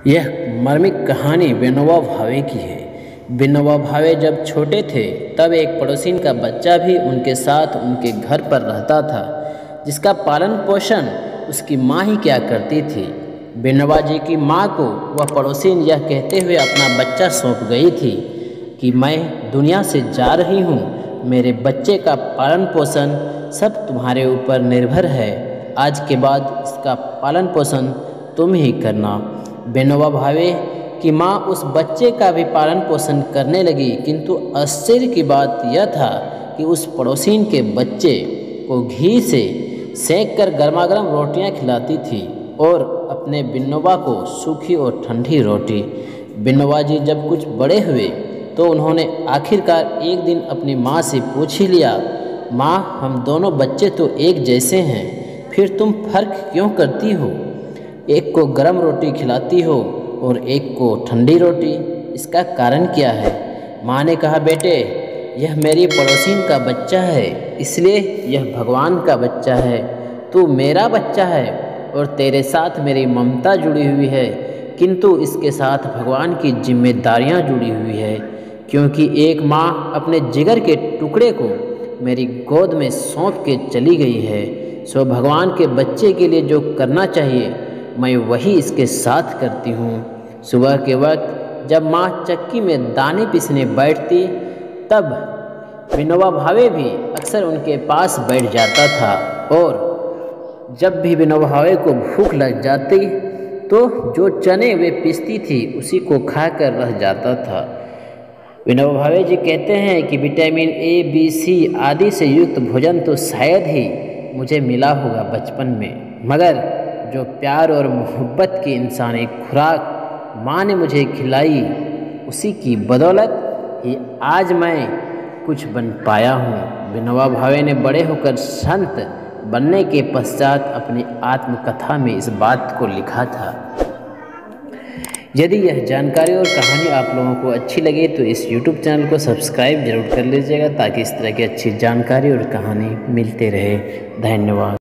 यह मार्मिक कहानी विनोबा भावे की है। विनोबा भावे जब छोटे थे तब एक पड़ोसी का बच्चा भी उनके साथ उनके घर पर रहता था, जिसका पालन पोषण उसकी माँ ही क्या करती थी। विनोबा जी की माँ को वह पड़ोसी यह कहते हुए अपना बच्चा सौंप गई थी कि मैं दुनिया से जा रही हूँ, मेरे बच्चे का पालन पोषण सब तुम्हारे ऊपर निर्भर है। आज के बाद इसका पालन पोषण तुम ही करना। विनोबा भावे की माँ उस बच्चे का भी पालन पोषण करने लगी, किंतु आश्चर्य की बात यह था कि उस पड़ोसीन के बच्चे को घी से सेंक कर गर्मा गर्म रोटियां खिलाती थी और अपने विनोबा को सूखी और ठंडी रोटी। विनोबा जी जब कुछ बड़े हुए तो उन्होंने आखिरकार एक दिन अपनी माँ से पूछ ही लिया, माँ हम दोनों बच्चे तो एक जैसे हैं, फिर तुम फर्क क्यों करती हो? एक को गर्म रोटी खिलाती हो और एक को ठंडी रोटी, इसका कारण क्या है? माँ ने कहा, बेटे यह मेरी पड़ोसीन का बच्चा है, इसलिए यह भगवान का बच्चा है। तू मेरा बच्चा है और तेरे साथ मेरी ममता जुड़ी हुई है, किंतु इसके साथ भगवान की जिम्मेदारियां जुड़ी हुई है, क्योंकि एक माँ अपने जिगर के टुकड़े को मेरी गोद में सौंप के चली गई है। सो भगवान के बच्चे के लिए जो करना चाहिए मैं वही इसके साथ करती हूँ। सुबह के वक्त जब माँ चक्की में दाने पीसने बैठती तब विनोबा भावे भी अक्सर उनके पास बैठ जाता था, और जब भी विनोबा भावे को भूख लग जाती तो जो चने वे पीसती थी उसी को खाकर रह जाता था। विनोबा भावे जी कहते हैं कि विटामिन ए, बी, सी आदि से युक्त भोजन तो शायद ही मुझे मिला होगा बचपन में, मगर जो प्यार और मोहब्बत की इंसानी खुराक माँ ने मुझे खिलाई, उसी की बदौलत ही आज मैं कुछ बन पाया हूँ। विनोबा भावे ने बड़े होकर संत बनने के पश्चात अपनी आत्मकथा में इस बात को लिखा था। यदि यह जानकारी और कहानी आप लोगों को अच्छी लगे तो इस YouTube चैनल को सब्सक्राइब जरूर कर लीजिएगा, ताकि इस तरह की अच्छी जानकारी और कहानी मिलते रहे। धन्यवाद।